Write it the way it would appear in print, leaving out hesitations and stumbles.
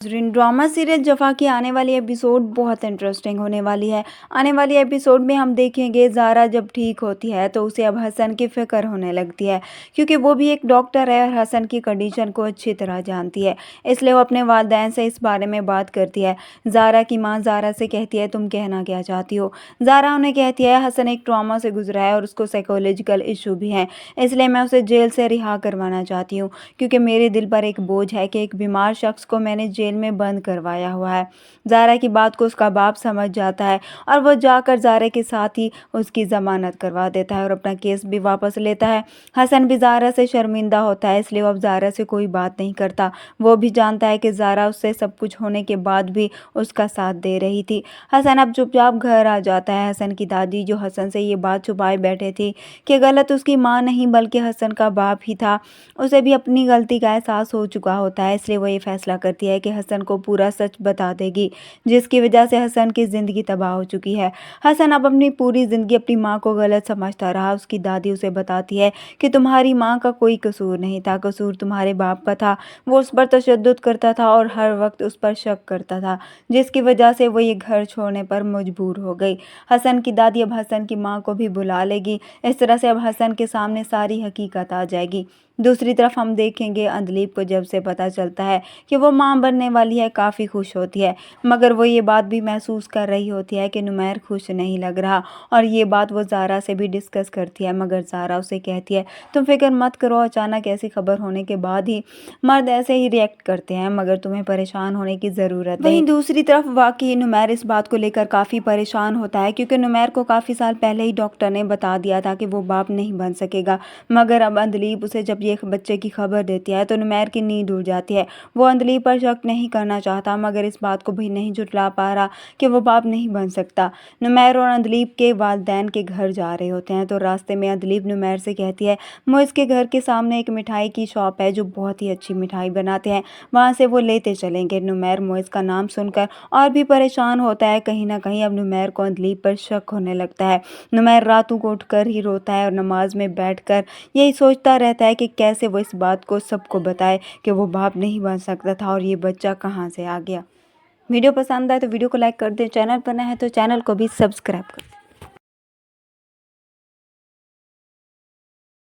Drama serial जफ़ा की आने वाली एपिसोड बहुत इंटरेस्टिंग होने वाली है। आने वाली एपिसोड में हम देखेंगे ज़ारा जब ठीक होती है तो उसे अब हसन की फ़िक्र होने लगती है, क्योंकि वो भी एक डॉक्टर है और हसन की कंडीशन को अच्छी तरह जानती है। इसलिए वो अपने वालिदैन से इस बारे में बात करती है। ज़ारा की माँ ज़ारा से कहती है, तुम कहना क्या चाहती हो? ज़ारा उन्हें कहती है, हसन एक ट्रॉमा से गुजरा है और उसको साइकोलॉजिकल इशू भी हैं, इसलिए मैं उसे जेल से रिहा करवाना चाहती हूँ, क्योंकि मेरे दिल पर एक बोझ है कि एक बीमार शख्स को मैंने जेल में बंद करवाया हुआ है। ज़ारा की बात को उसका बाप समझ जाता है और वो जाकर ज़ारा के साथ ही उसकी ज़मानत करवा देता है और अपना केस भी वापस लेता है। हसन भी ज़ारा से शर्मिंदा होता है, इसलिए वो अब ज़ारा से कोई बात नहीं करता। वो भी जानता है कि ज़ारा उससे सब कुछ होने के बाद भी उसका साथ दे रही थी। हसन अब चुपचाप घर आ जाता है। हसन की दादी, जो हसन से ये बात छुपाए बैठे थी कि गलत उसकी माँ नहीं बल्कि हसन का बाप ही था, उसे भी अपनी गलती का एहसास हो चुका होता है। इसलिए वो ये फैसला करती है कि हसन को पूरा सच बता देगी, जिसकी वजह से हसन की ज़िंदगी तबाह हो चुकी है। हसन अब अपनी पूरी ज़िंदगी अपनी माँ को गलत समझता रहा। उसकी दादी उसे बताती है कि तुम्हारी माँ का कोई कसूर नहीं था, कसूर तुम्हारे बाप का था। वो उस पर तशद्दुद करता था और हर वक्त उस पर शक करता था, जिसकी वजह से वो ये घर छोड़ने पर मजबूर हो गई। हसन की दादी अब हसन की माँ को भी बुला लेगी। इस तरह से अब हसन के सामने सारी हकीकत आ जाएगी। दूसरी तरफ हम देखेंगे अंधलीप को जब से पता चलता है कि वो माँ बनने वाली है, काफ़ी खुश होती है, मगर वो ये बात भी महसूस कर रही होती है कि नुमैर खुश नहीं लग रहा, और ये बात वो ज़ारा से भी डिस्कस करती है। मगर ज़ारा उसे कहती है, तुम फिक्र मत करो, अचानक ऐसी खबर होने के बाद ही मर्द ऐसे ही रिएक्ट करते हैं, मगर तुम्हें परेशान होने की ज़रूरत नहीं। वहीं दूसरी तरफ वाकई नुमैर इस बात को लेकर काफ़ी परेशान होता है, क्योंकि नुमैर को काफ़ी साल पहले ही डॉक्टर ने बता दिया था कि वो बाप नहीं बन सकेगा। मगर अब अंधलीप उसे जब ये बच्चे की खबर देती है तो नुमैर की नींद उड़ जाती है। वो अंधलीप पर शक नहीं करना चाहता, मगर इस बात को भी नहीं झुठला पा रहा कि वो बाप नहीं बन सकता। नुमैर और अंधलीप के वालिदैन के घर जा रहे होते हैं तो रास्ते में अंधलीप नुमैर से कहती है, मोइज़ के घर के सामने एक मिठाई की शॉप है जो बहुत ही अच्छी मिठाई बनाते हैं, वहाँ से वो लेते चलेंगे। नुमैर मोइज़ का नाम सुनकर और भी परेशान होता है। कहीं ना कहीं अब नुमैर को अंधलीप पर शक होने लगता है। नुमैर रातों को उठकर ही रोता है और नमाज में बैठकर यही सोचता रहता है कि कैसे वो इस बात को सबको बताए कि वो बाप नहीं बन सकता था और ये बच्चा कहाँ से आ गया। वीडियो पसंद आए तो वीडियो को लाइक कर दें, चैनल पर नए हैं तो चैनल को भी सब्सक्राइब कर दें।